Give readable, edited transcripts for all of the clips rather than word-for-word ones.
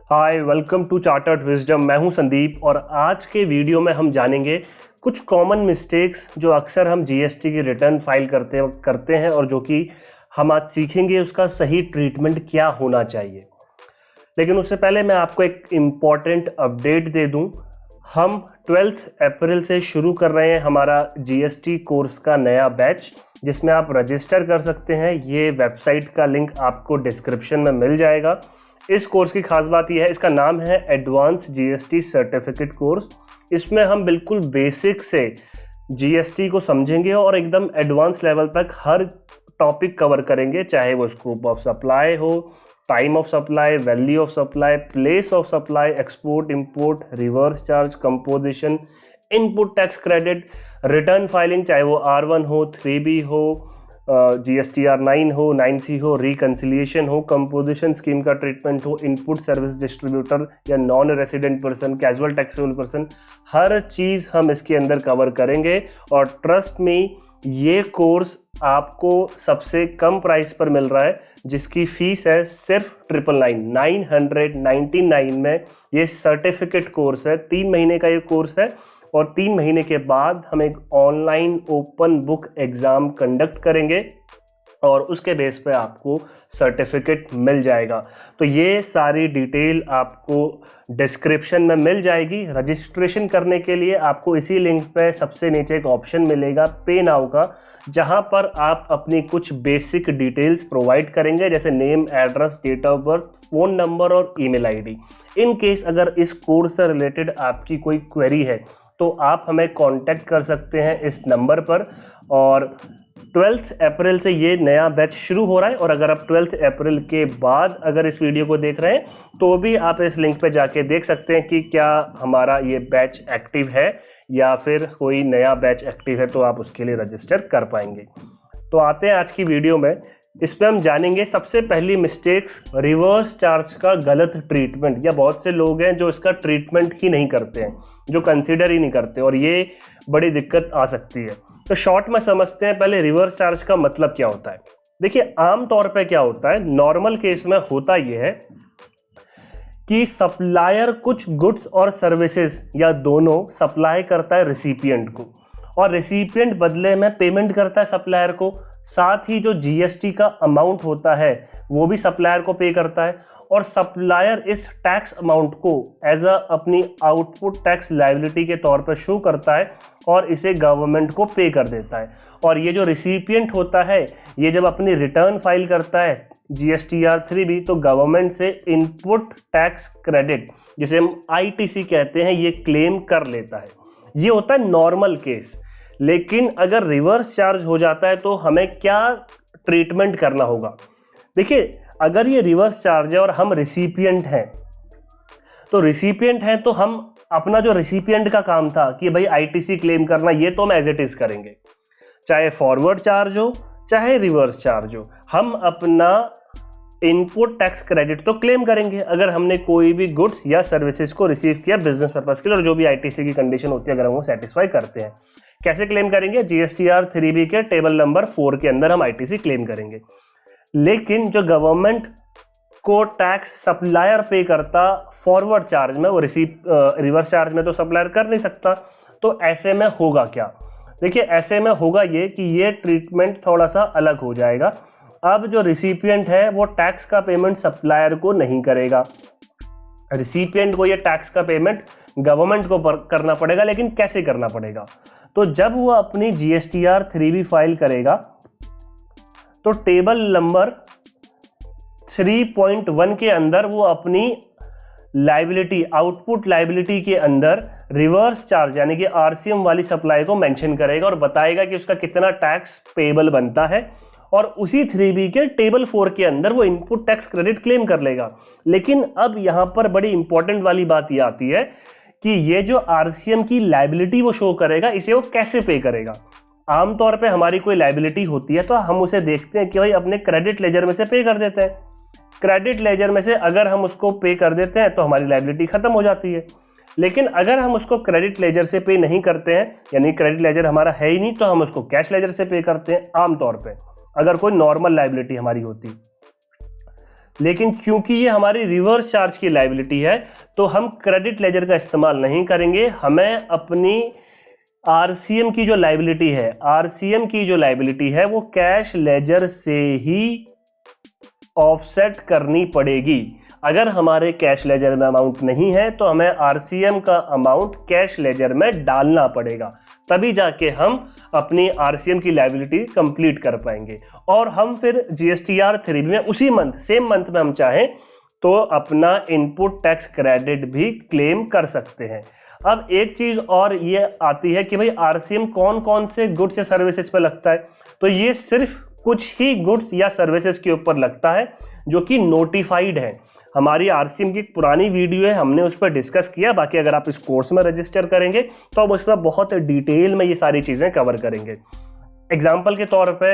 Hi, welcome to chartered wisdom. मैं हूं संदीप और आज के वीडियो में हम जानेंगे कुछ कॉमन मिस्टेक्स जो अक्सर हम जीएसटी की रिटर्न फाइल करते हैं और जो कि हम आज सीखेंगे उसका सही ट्रीटमेंट क्या होना चाहिए। लेकिन उससे पहले मैं आपको एक इम्पॉर्टेंट अपडेट दे दूं। हम 12 अप्रैल से शुरू कर रहे हैं हमारा जीएसटी कोर्स का नया बैच, जिसमें आप रजिस्टर कर सकते हैं। ये वेबसाइट का लिंक आपको डिस्क्रिप्शन में मिल जाएगा। इस कोर्स की खास बात यह है, इसका नाम है एडवांस जीएसटी सर्टिफिकेट कोर्स। इसमें हम बिल्कुल बेसिक से जीएसटी को समझेंगे और एकदम एडवांस लेवल तक हर टॉपिक कवर करेंगे, चाहे वो स्कोप ऑफ सप्लाई हो, time of supply, value of supply, place of supply, export import, reverse charge, composition, input tax credit, return filing, चाहे वो R1 हो, 3B हो, GSTR 9 हो, 9C हो, रिकन्सिलिएशन हो, कंपोजिशन स्कीम का ट्रीटमेंट हो, इनपुट सर्विस डिस्ट्रीब्यूटर या non resident person, casual taxable person, हर चीज़ हम इसके अंदर कवर करेंगे। और ट्रस्ट मी, ये कोर्स आपको सबसे कम प्राइस पर मिल रहा है, जिसकी फ़ीस है सिर्फ 999 में। ये सर्टिफिकेट कोर्स है, 3 महीने का ये कोर्स है और 3 महीने के बाद हम एक online open book exam conduct करेंगे और उसके बेस पे आपको सर्टिफिकेट मिल जाएगा। तो ये सारी डिटेल आपको डिस्क्रिप्शन में मिल जाएगी। रजिस्ट्रेशन करने के लिए आपको इसी लिंक पे सबसे नीचे एक ऑप्शन मिलेगा पे नाउ का, जहां पर आप अपनी कुछ बेसिक डिटेल्स प्रोवाइड करेंगे, जैसे name, address, date of birth, phone number और ईमेल आईडी। इन केस अगर इस कोर्स से रिलेटेड आपकी कोई क्वेरी है तो आप हमें कांटेक्ट कर सकते हैं इस नंबर पर। और 12 अप्रैल से ये नया बैच शुरू हो रहा है और अगर आप 12 अप्रैल के बाद अगर इस वीडियो को देख रहे हैं तो भी आप इस लिंक पे जाके देख सकते हैं कि क्या हमारा ये बैच एक्टिव है या फिर कोई नया बैच एक्टिव है, तो आप उसके लिए रजिस्टर कर पाएंगे। तो आते हैं आज की वीडियो में। इस पर हम जानेंगे सबसे पहली मिस्टेक्स, रिवर्स चार्ज का गलत ट्रीटमेंट। या बहुत से लोग हैं जो इसका ट्रीटमेंट ही नहीं करते हैं, जो कंसीडर ही नहीं करते, और ये बड़ी दिक्कत आ सकती है। तो शॉर्ट में समझते हैं पहले रिवर्स चार्ज का मतलब क्या होता है। देखिए, आम तौर पे क्या होता है, नॉर्मल केस में होता ये है कि सप्लायर कुछ गुड्स और सर्विसेज या दोनों सप्लाई करता है रिसिपिएंट को, और रिसिपिएंट बदले में पेमेंट करता है सप्लायर को। साथ ही जो जीएसटी का अमाउंट होता है वो भी सप्लायर को पे करता है, और सप्लायर इस टैक्स अमाउंट को एज अपनी आउटपुट टैक्स लायबिलिटी के तौर पर शो करता है और इसे गवर्नमेंट को पे कर देता है। और ये जो रिसिपिएंट होता है, ये जब अपनी रिटर्न फाइल करता है GSTR 3B, तो गवर्नमेंट से इनपुट टैक्स क्रेडिट, जिसे हम ITC कहते हैं, ये क्लेम कर लेता है। ये होता है नॉर्मल केस। लेकिन अगर रिवर्स चार्ज हो जाता है तो हमें क्या ट्रीटमेंट करना होगा। देखिए, अगर ये रिवर्स चार्ज है और हम रिसिपिएंट हैं, तो रिसिपिएंट हैं तो हम अपना जो रिसिपिएंट का काम था कि भाई ITC क्लेम करना, ये तो हम एज इट इज करेंगे, चाहे फॉरवर्ड चार्ज हो चाहे रिवर्स चार्ज हो। हम अपना इनपुट टैक्स क्रेडिट तो क्लेम करेंगे अगर हमने कोई भी गुड्स या सर्विसेज को रिसीव किया बिजनेस पर्पस के लिए, और जो भी ITC की कंडीशन होती है अगर हम वो सेटिस्फाई करते हैं। कैसे क्लेम करेंगे? GSTR 3B के टेबल नंबर 4 के अंदर हम ITC क्लेम करेंगे। लेकिन जो गवर्नमेंट को टैक्स सप्लायर पे करता फॉरवर्ड चार्ज में, वो रिवर्स चार्ज में तो सप्लायर कर नहीं सकता। तो ऐसे में होगा क्या? देखिए, ऐसे में होगा ये कि ये ट्रीटमेंट थोड़ा सा अलग हो जाएगा। अब जो रिसिपिएंट है वो टैक्स का पेमेंट सप्लायर को नहीं करेगा, रिसिपिएंट को ये टैक्स का पेमेंट गवर्नमेंट को करना पड़ेगा। लेकिन कैसे करना पड़ेगा? तो जब वो अपनी GSTR 3B फाइल करेगा तो टेबल नंबर 3.1 के अंदर वो अपनी लायबिलिटी, आउटपुट लायबिलिटी के अंदर रिवर्स चार्ज यानी कि RCM वाली सप्लाई को मेंशन करेगा और बताएगा कि उसका कितना टैक्स पेबल बनता है, और उसी 3B के टेबल 4 के अंदर वो इनपुट टैक्स क्रेडिट क्लेम कर लेगा। लेकिन अब यहाँ पर बड़ी इंपॉर्टेंट वाली बात ये आती है कि ये जो RCM की लायबिलिटी वो शो करेगा, इसे वो कैसे पे करेगा। आमतौर पे हमारी कोई लायबिलिटी होती है तो हम उसे देखते हैं कि भाई अपने क्रेडिट लेजर में से पे कर देते हैं। क्रेडिट लेजर में से अगर हम उसको पे कर देते हैं तो हमारी लायबिलिटी खत्म हो जाती है। लेकिन अगर हम उसको क्रेडिट लेजर से पे नहीं करते हैं, यानी क्रेडिट लेजर हमारा है ही नहीं, तो हम उसको कैश लेजर से पे करते हैं आमतौर पे, अगर कोई नॉर्मल लायबिलिटी हमारी होती। लेकिन क्योंकि ये हमारी रिवर्स चार्ज की लायबिलिटी है तो हम क्रेडिट लेजर का इस्तेमाल नहीं करेंगे। हमें अपनी आरसीएम की जो लायबिलिटी है, आरसीएम की जो लायबिलिटी है वो कैश लेजर से ही ऑफसेट करनी पड़ेगी। अगर हमारे कैश लेजर में अमाउंट नहीं है तो हमें आरसीएम का अमाउंट कैश लेजर में डालना पड़ेगा, तभी जाके हम अपनी आरसीएम की लायबिलिटी कंप्लीट कर पाएंगे। और हम फिर जीएसटीआर 3B में उसी मंथ, सेम मंथ में हम चाहें तो अपना इनपुट टैक्स क्रेडिट भी क्लेम कर सकते हैं। अब एक चीज़ और ये आती है कि भाई आरसीएम कौन कौन से गुड्स या सर्विसेज पर लगता है, तो ये सिर्फ कुछ ही गुड्स या सर्विसेज के ऊपर लगता है जो कि नोटिफाइड है। हमारी आरसीएम की एक पुरानी वीडियो है, हमने उस पर डिस्कस किया। बाकी अगर आप इस कोर्स में रजिस्टर करेंगे तो अब उसमें बहुत डिटेल में ये सारी चीज़ें कवर करेंगे। एग्जाम्पल के तौर पे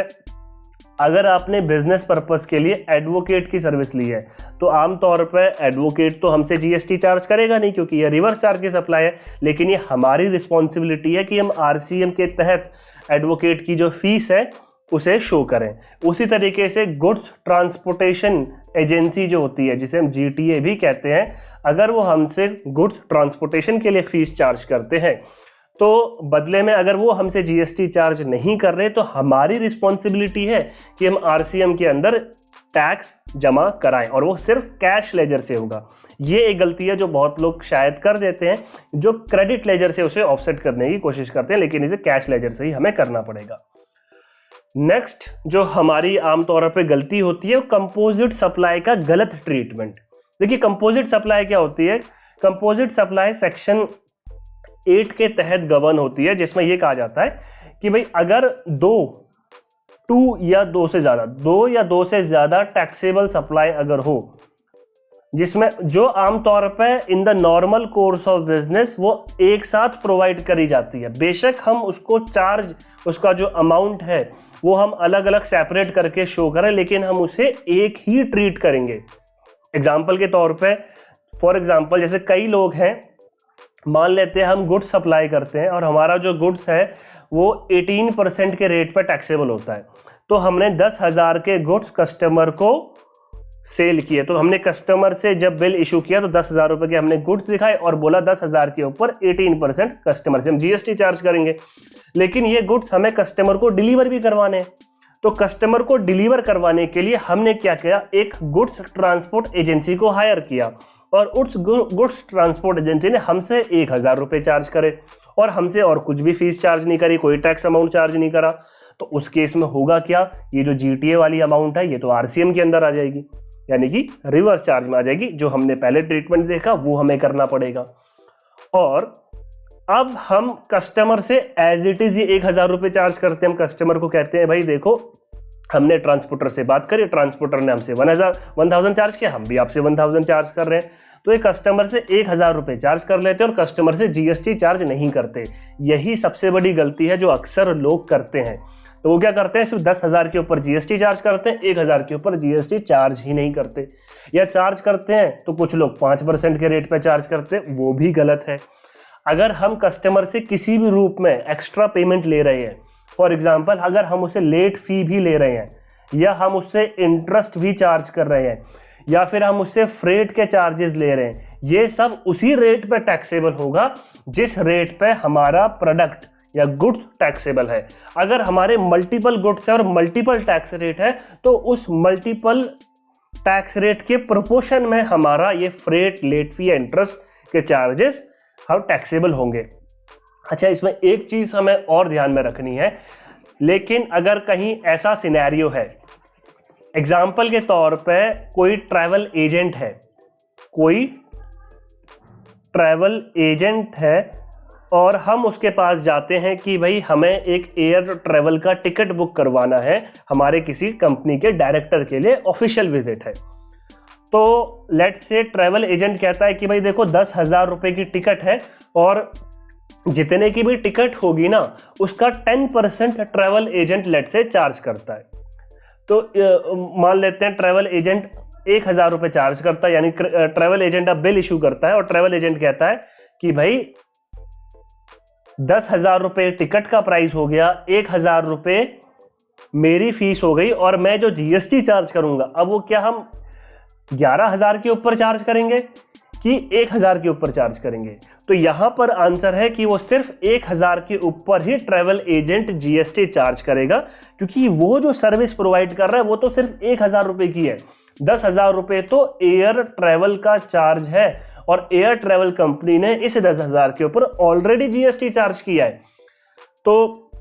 अगर आपने बिजनेस पर्पस के लिए एडवोकेट की सर्विस ली है तो आमतौर पर एडवोकेट तो हमसे जीएसटी चार्ज करेगा नहीं क्योंकि ये रिवर्स चार्ज की सप्लाई है, लेकिन ये हमारी रिस्पॉन्सिबिलिटी है कि हम आरसीएम के तहत एडवोकेट की जो फीस है उसे शो करें। उसी तरीके से गुड्स ट्रांसपोर्टेशन एजेंसी जो होती है, जिसे हम जीटीए भी कहते हैं, अगर वो हमसे गुड्स ट्रांसपोर्टेशन के लिए फीस चार्ज करते हैं तो बदले में अगर वो हमसे जीएसटी चार्ज नहीं कर रहे तो हमारी रिस्पॉन्सिबिलिटी है कि हम आरसीएम के अंदर टैक्स जमा कराएं, और वो सिर्फ कैश लेजर से होगा। ये एक गलती है जो बहुत लोग शायद कर देते हैं, जो क्रेडिट लेजर से उसे ऑफसेट करने की कोशिश करते हैं, लेकिन इसे कैश लेजर से ही हमें करना पड़ेगा। नेक्स्ट जो हमारी आमतौर पर गलती होती है वो कंपोजिट सप्लाई का गलत ट्रीटमेंट। देखिए कंपोजिट सप्लाई क्या होती है? कंपोजिट सप्लाई सेक्शन 8 के तहत गवर्न होती है, जिसमें यह कहा जाता है कि भाई अगर दो या दो से ज़्यादा टैक्सेबल सप्लाई अगर हो, जिसमें जो आमतौर पर in the normal course of business वो एक साथ प्रोवाइड करी जाती है, बेशक हम उसको चार्ज, उसका जो अमाउंट है वो हम अलग अलग सेपरेट करके शो करें, लेकिन हम उसे एक ही ट्रीट करेंगे। एग्जाम्पल के तौर पे, फॉर एग्जाम्पल जैसे कई लोग हैं, मान लेते हैं हम गुड्स सप्लाई करते हैं और हमारा जो गुड्स है वो 18% के रेट पर टैक्सेबल होता है, तो हमने 10,000 के गुड्स कस्टमर को सेल किए, तो हमने कस्टमर से जब बिल इशू किया तो 10,000 रुपये के हमने गुड्स दिखाए और बोला 10,000 के ऊपर 18% कस्टमर से हम जीएसटी चार्ज करेंगे। लेकिन ये गुड्स हमें कस्टमर को डिलीवर भी करवाने हैं, तो कस्टमर को डिलीवर करवाने के लिए हमने क्या किया, एक गुड्स ट्रांसपोर्ट एजेंसी को हायर किया और उस गुड्स ट्रांसपोर्ट एजेंसी ने हमसे 1,000 रुपये चार्ज करे और हमसे और कुछ भी फीस चार्ज नहीं करी, कोई टैक्स अमाउंट चार्ज नहीं करा। तो उस केस में होगा क्या, ये जो जीटीए वाली अमाउंट है ये तो आरसीएम के अंदर आ जाएगी, यानी कि रिवर्स चार्ज में आ जाएगी। जो हमने पहले ट्रीटमेंट देखा वो हमें करना पड़ेगा। और अब हम कस्टमर से एज इट इज ये 1,000 रुपये चार्ज करते हैं। हम कस्टमर को कहते हैं भाई देखो हमने ट्रांसपोर्टर से बात करी, ट्रांसपोर्टर ने हमसे 1,000 चार्ज किया, हम भी आपसे 1,000 चार्ज कर रहे हैं, तो ये कस्टमर से 1,000 रुपये चार्ज कर लेते हैं और कस्टमर से जीएसटी चार्ज नहीं करते। यही सबसे बड़ी गलती है जो अक्सर लोग करते हैं। तो वो क्या करते हैं, सिर्फ 10,000 के ऊपर जीएसटी चार्ज करते हैं, 1,000 के ऊपर जीएसटी चार्ज ही नहीं करते, या चार्ज करते हैं तो कुछ लोग 5% के रेट पर चार्ज करते हैं, वो भी गलत है। अगर हम कस्टमर से किसी भी रूप में एक्स्ट्रा पेमेंट ले रहे हैं, फॉर एग्जाम्पल अगर हम उसे लेट फी भी ले रहे हैं, या हम उससे इंटरेस्ट भी चार्ज कर रहे हैं, या फिर हम उससे फ्रेट के चार्जेस ले रहे हैं, ये सब उसी रेट पे टैक्सेबल होगा जिस रेट पे हमारा प्रोडक्ट या गुड्स टैक्सेबल है। अगर हमारे मल्टीपल गुड्स है और मल्टीपल टैक्स रेट है तो उस मल्टीपल टैक्स रेट के प्रोपोर्शन में हमारा ये फ्रेट, लेट फी या इंटरेस्ट के चार्जेस हम टैक्सेबल होंगे। अच्छा, इसमें एक चीज़ हमें और ध्यान में रखनी है, लेकिन अगर कहीं ऐसा सिनेरियो है, एग्जाम्पल के तौर पे कोई ट्रैवल एजेंट है और हम उसके पास जाते हैं कि भाई हमें एक एयर ट्रैवल का टिकट बुक करवाना है, हमारे किसी कंपनी के डायरेक्टर के लिए ऑफिशियल विजिट है। तो लेट्स से ट्रैवल एजेंट कहता है कि भाई देखो 10,000 रुपये की टिकट है और जितने की भी टिकट होगी ना उसका 10% ट्रैवल एजेंट लेट से चार्ज करता है। तो मान लेते हैं ट्रैवल एजेंट 1,000 रुपये चार्ज करता है, यानी ट्रैवल एजेंट अब बिल इशू करता है और ट्रैवल एजेंट कहता है कि भाई 10,000 रुपये टिकट का प्राइस हो गया, 1,000 रुपये मेरी फीस हो गई और मैं जो जीएसटी चार्ज करूंगा, अब वो क्या हम 11,000 के ऊपर चार्ज करेंगे कि 1,000 के ऊपर चार्ज करेंगे? तो यहां पर आंसर है कि वो सिर्फ 1,000 के ऊपर ही ट्रैवल एजेंट जीएसटी चार्ज करेगा, क्योंकि वो जो सर्विस प्रोवाइड कर रहा है वो तो सिर्फ 1,000 रुपए की है। 10,000 रुपए तो एयर ट्रैवल का चार्ज है और एयर ट्रैवल कंपनी ने इस 10,000 के ऊपर ऑलरेडी जीएसटी चार्ज किया है। तो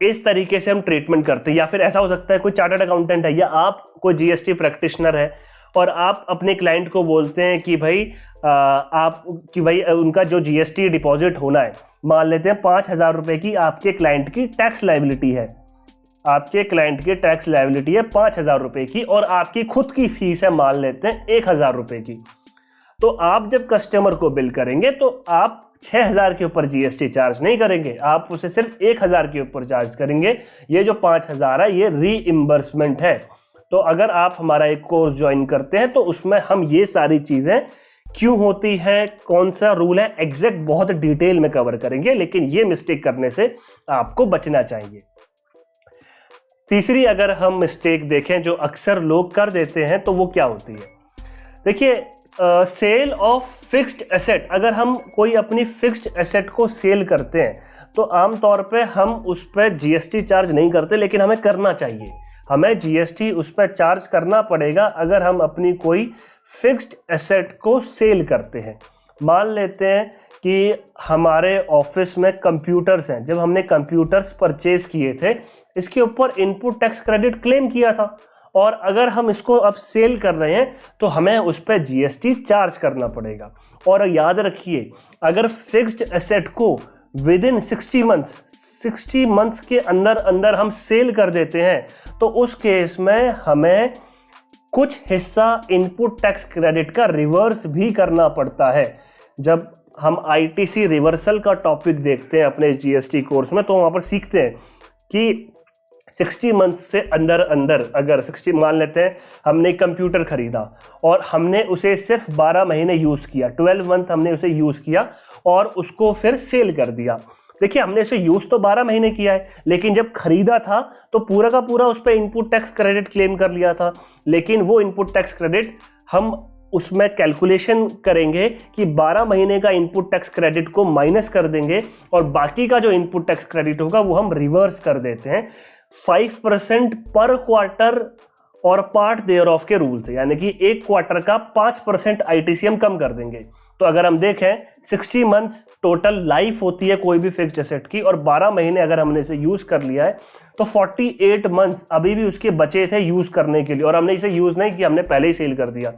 इस तरीके से हम ट्रीटमेंट करते हैं। या फिर ऐसा हो सकता है कोई चार्टर्ड अकाउंटेंट है या आप कोई जीएसटी प्रैक्टिशनर है और आप अपने क्लाइंट को बोलते हैं कि भाई उनका जो जीएसटी डिपॉजिट होना है, मान लेते हैं 5,000 रुपए की आपके क्लाइंट की टैक्स लायबिलिटी है, आपके क्लाइंट की टैक्स लायबिलिटी है 5,000 रुपए की और आपकी खुद की फीस है मान लेते हैं 1,000 रुपए की। तो आप जब कस्टमर को बिल करेंगे तो आप 6,000 के ऊपर जीएसटी चार्ज नहीं करेंगे, आप उसे सिर्फ 1,000 के ऊपर चार्ज करेंगे। ये जो 5,000 है ये रीइंबर्समेंट है। तो अगर आप हमारा एक कोर्स ज्वाइन करते हैं तो उसमें हम ये सारी चीजें क्यों होती है, कौन सा रूल है, एग्जैक्ट बहुत डिटेल में कवर करेंगे, लेकिन ये मिस्टेक करने से आपको बचना चाहिए। तीसरी अगर हम मिस्टेक देखें जो अक्सर लोग कर देते हैं तो वो क्या होती है, देखिए सेल ऑफ फिक्स्ड एसेट। अगर हम कोई अपनी फिक्स्ड एसेट को सेल करते हैं तो आमतौर पे हम उस पर जीएसटी चार्ज नहीं करते, लेकिन हमें करना चाहिए। हमें जीएसटी उस पर चार्ज करना पड़ेगा अगर हम अपनी कोई फिक्स्ड एसेट को सेल करते हैं। मान लेते हैं कि हमारे ऑफिस में कंप्यूटर्स हैं, जब हमने कंप्यूटर्स परचेज किए थे इसके ऊपर इनपुट टैक्स क्रेडिट क्लेम किया था और अगर हम इसको अब सेल कर रहे हैं तो हमें उस पर जीएसटी चार्ज करना पड़ेगा। और याद रखिए, अगर फिक्स्ड एसेट को विद इन 60 मंथ्स के अंदर अंदर हम सेल कर देते हैं तो उस केस में हमें कुछ हिस्सा इनपुट टैक्स क्रेडिट का रिवर्स भी करना पड़ता है। जब हम आईटीसी रिवर्सल का टॉपिक देखते हैं अपने जीएसटी कोर्स में तो वहाँ पर सीखते हैं कि 60 मंथ्स से अंदर अंदर, अगर 60 मान लेते हैं हमने कंप्यूटर खरीदा और हमने उसे सिर्फ 12 महीने यूज़ किया, 12 मंथ हमने उसे यूज़ किया और उसको फिर सेल कर दिया। देखिए हमने इसे यूज़ तो 12 महीने किया है, लेकिन जब खरीदा था तो पूरा का पूरा उस पर इनपुट टैक्स क्रेडिट क्लेम कर लिया था, लेकिन वो इनपुट टैक्स क्रेडिट हम उसमें कैलकुलेशन करेंगे कि 12 महीने का इनपुट टैक्स क्रेडिट को माइनस कर देंगे और बाकी का जो इनपुट टैक्स क्रेडिट होगा वो हम रिवर्स कर देते हैं 5% पर क्वार्टर और पार्ट देयर ऑफ के रूल से, यानी कि एक क्वार्टर का 5% आईटीसी हम कम कर देंगे। तो अगर हम देखें 60 मंथ्स टोटल लाइफ होती है कोई भी फिक्स्ड एसेट की और 12 महीने अगर हमने इसे यूज़ कर लिया है तो 48 मंथ्स अभी भी उसके बचे थे यूज़ करने के लिए और हमने इसे यूज़ नहीं किया, हमने पहले ही सेल कर दिया।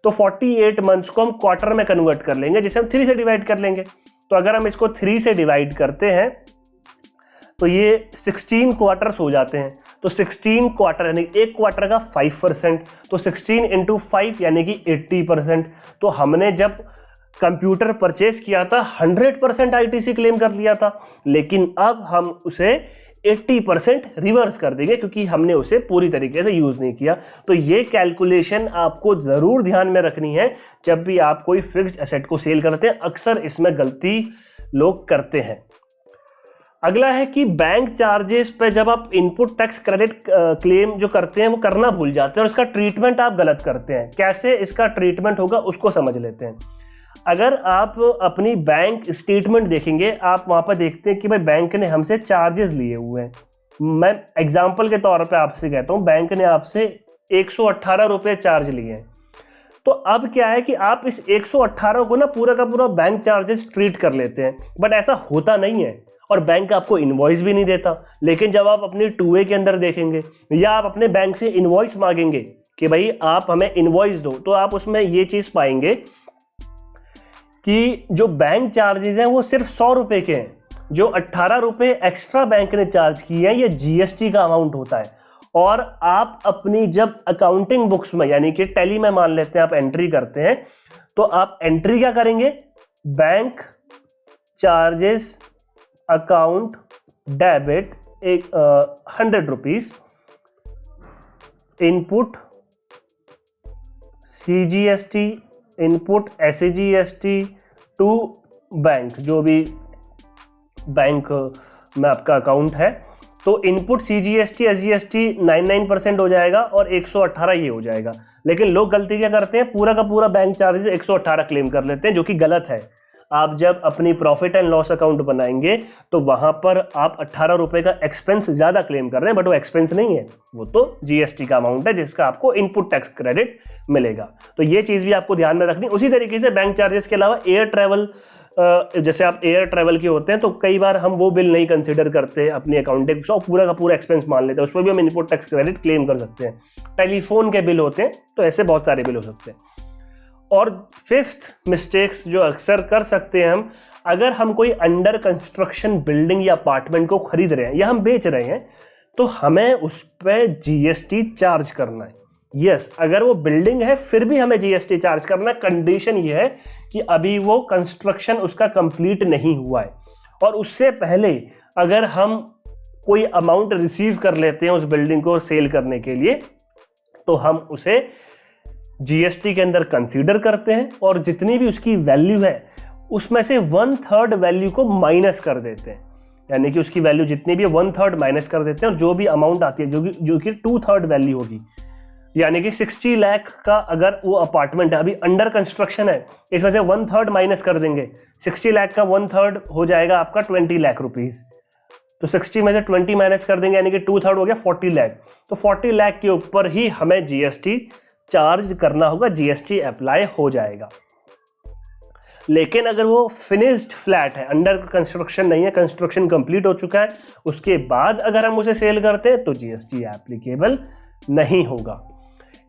तो 48 मंथ्स को हम क्वार्टर में कन्वर्ट कर लेंगे जिसे हम 3 से डिवाइड कर लेंगे। तो अगर हम इसको 3 से डिवाइड करते हैं तो ये 16 क्वार्टर्स हो जाते हैं। तो 16 क्वार्टर यानी एक क्वार्टर का 5%, तो 16 इंटू 5 यानी कि 80%। तो हमने जब कंप्यूटर परचेज किया था 100% आईटीसी क्लेम कर लिया था, लेकिन अब हम उसे 80% रिवर्स कर देंगे क्योंकि हमने उसे पूरी तरीके से यूज़ नहीं किया। तो ये कैलकुलेशन आपको ज़रूर ध्यान में रखनी है जब भी आप कोई फिक्स्ड एसेट को सेल करते हैं। अक्सर इसमें गलती लोग करते हैं। अगला है कि बैंक चार्जेस पे जब आप इनपुट टैक्स क्रेडिट क्लेम जो करते हैं वो करना भूल जाते हैं और इसका ट्रीटमेंट आप गलत करते हैं। कैसे इसका ट्रीटमेंट होगा उसको समझ लेते हैं। अगर आप अपनी बैंक स्टेटमेंट देखेंगे, आप वहाँ पर देखते हैं कि भाई बैंक ने हमसे चार्जेस लिए हुए हैं। मैं एग्जाम्पल के तौर पे आपसे कहता हूँ, बैंक ने आपसे 118 रुपये चार्ज लिए हैं। तो अब क्या है कि आप इस 118 को ना पूरा का पूरा बैंक चार्जेस ट्रीट कर लेते हैं, बट ऐसा होता नहीं है और बैंक आपको इनवॉइस भी नहीं देता। लेकिन जब आप अपनी 2A के अंदर देखेंगे या आप अपने बैंक से इनवॉइस मांगेंगे कि भाई आप हमें इनवॉइस दो, तो आप उसमें ये चीज़ पाएंगे कि जो बैंक चार्जेस हैं वो सिर्फ 100 रुपये के हैं। जो 18 रुपये एक्स्ट्रा बैंक ने चार्ज किए हैं ये जीएसटी का अमाउंट होता है। और आप अपनी जब अकाउंटिंग बुक्स में यानी कि टैली में मान लेते हैं आप एंट्री करते हैं, तो आप एंट्री क्या करेंगे, bank charges account debit 100 rupees input CGST input SAGST to bank, जो भी बैंक में आपका अकाउंट है तो इनपुट CGST SGST 99% हो जाएगा और 118 ये हो जाएगा। लेकिन लोग गलती क्या करते हैं, पूरा का पूरा बैंक चार्जेस 118 क्लेम कर लेते हैं, जो कि गलत है। आप जब अपनी प्रॉफिट एंड लॉस अकाउंट बनाएंगे तो वहां पर आप 18 रुपए का एक्सपेंस ज्यादा क्लेम कर रहे हैं, बट वो एक्सपेंस नहीं है, वो तो GST का अमाउंट है जिसका आपको इनपुट टैक्स क्रेडिट मिलेगा। तो ये चीज भी आपको ध्यान में रखनी। उसी तरीके से बैंक चार्जेस के अलावा एयर ट्रैवल, जैसे आप एयर ट्रैवल के होते हैं तो कई बार हम वो बिल नहीं कंसिडर करते अपनी अकाउंटिंग, पूरा का पूरा एक्सपेंस मान लेते हैं, उस पर भी हम इनपुट टैक्स क्रेडिट क्लेम कर सकते हैं। टेलीफोन के बिल होते हैं, तो ऐसे बहुत सारे बिल हो सकते हैं। और फिफ्थ मिस्टेक्स जो अक्सर कर सकते हैं हम, अगर हम कोई अंडर कंस्ट्रक्शन बिल्डिंग या अपार्टमेंट को खरीद रहे हैं या हम बेच रहे हैं तो हमें उस पर GST चार्ज करना है। यस, अगर वो बिल्डिंग है फिर भी हमें GST चार्ज करना है। कंडीशन ये है कि अभी वो कंस्ट्रक्शन उसका कंप्लीट नहीं हुआ है, और उससे पहले अगर हम कोई अमाउंट रिसीव कर लेते हैं उस बिल्डिंग को सेल करने के लिए तो हम उसे GST के अंदर कंसीडर करते हैं, और जितनी भी उसकी वैल्यू है उसमें से 1/3 वैल्यू को माइनस कर देते हैं। यानी कि उसकी वैल्यू जितनी भी है 1/3 माइनस कर देते हैं, और जो भी अमाउंट आती है जो कि 2/3 वैल्यू होगी, यानी कि 60 लाख का अगर वो अपार्टमेंट है अभी अंडर कंस्ट्रक्शन है, इसमें से 1/3 माइनस कर देंगे। 60 लाख का 1/3 हो जाएगा आपका 20 लाख रुपीज। तो 60 में से 20 माइनस कर देंगे, यानी कि 2/3 हो गया 40 लाख। तो 40 लाख के ऊपर ही हमें GST चार्ज करना होगा, GST अप्लाई हो जाएगा। लेकिन अगर वो फिनिश्ड फ्लैट है, अंडर कंस्ट्रक्शन नहीं है, कंस्ट्रक्शन कंप्लीट हो चुका है, उसके बाद अगर हम उसे सेल करते हैं तो GST एप्लीकेबल नहीं होगा।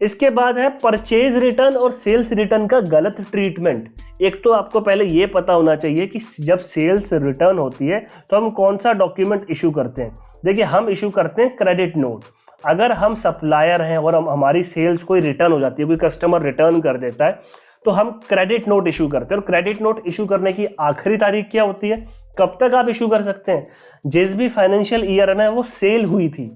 इसके बाद है परचेज रिटर्न और सेल्स रिटर्न का गलत ट्रीटमेंट। एक तो आपको पहले ये पता होना चाहिए कि जब सेल्स रिटर्न होती है तो हम कौन सा डॉक्यूमेंट इशू करते हैं। देखिए, हम इशू करते हैं क्रेडिट नोट। अगर हम सप्लायर हैं और हमारी सेल्स कोई रिटर्न हो जाती है, कोई कस्टमर रिटर्न कर देता है, तो हम क्रेडिट नोट इशू करते हैं। और क्रेडिट नोट इशू करने की आखिरी तारीख क्या होती है, कब तक आप इशू कर सकते हैं? जिस भी फाइनेंशियल ईयर में वो सेल हुई थी,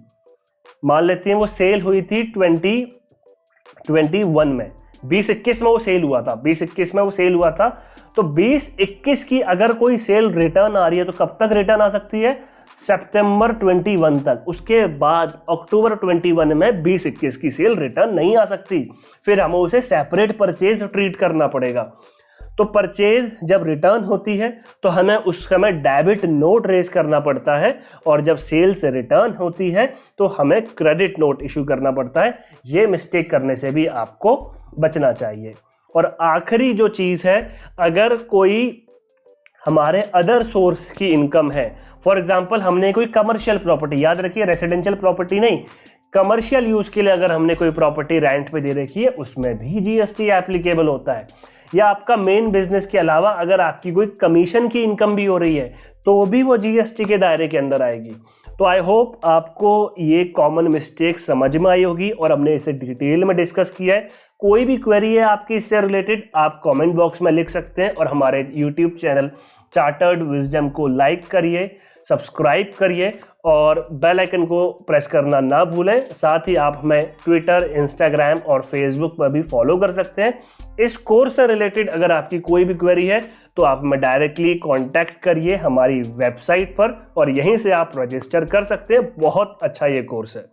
मान लेते हैं वो सेल हुई थी 2021 में, 2021 में वो सेल हुआ था, 2021 में वो सेल हुआ था, तो 2021 की अगर कोई सेल रिटर्न आ रही है तो कब तक रिटर्न आ सकती है? सितंबर 21 तक। उसके बाद अक्टूबर 21 में 2021 की सेल रिटर्न नहीं आ सकती, फिर हमें उसे सेपरेट परचेज ट्रीट करना पड़ेगा। तो परचेज जब रिटर्न होती है तो हमें उस समय डेबिट नोट रेज करना पड़ता है, और जब सेल्स रिटर्न होती है तो हमें क्रेडिट नोट इशू करना पड़ता है। ये मिस्टेक करने से भी आपको बचना चाहिए। और आखिरी जो चीज़ है, अगर कोई हमारे अदर सोर्स की इनकम है, फॉर एग्जांपल हमने कोई कमर्शियल प्रॉपर्टी, याद रखिए रेसिडेंशियल प्रॉपर्टी नहीं, कमर्शियल यूज़ के लिए अगर हमने कोई प्रॉपर्टी रेंट पे दे रखी है, उसमें भी GST एप्लीकेबल होता है। या आपका मेन बिजनेस के अलावा अगर आपकी कोई कमीशन की इनकम भी हो रही है तो भी वो GST के दायरे के अंदर आएगी। तो आई होप आपको ये कॉमन मिस्टेक समझ में आई होगी और हमने इसे डिटेल में डिस्कस किया है। कोई भी क्वेरी है आपकी इससे रिलेटेड, आप कमेंट बॉक्स में लिख सकते हैं, और हमारे यूट्यूब चैनल चार्टर्ड विजडम को लाइक करिए, सब्सक्राइब करिए और बेल आइकन को प्रेस करना ना भूलें। साथ ही आप हमें ट्विटर, इंस्टाग्राम और फेसबुक पर भी फॉलो कर सकते हैं। इस कोर्स से रिलेटेड अगर आपकी कोई भी क्वेरी है तो आप हमें डायरेक्टली कांटेक्ट करिए हमारी वेबसाइट पर, और यहीं से आप रजिस्टर कर सकते हैं। बहुत अच्छा ये कोर्स है।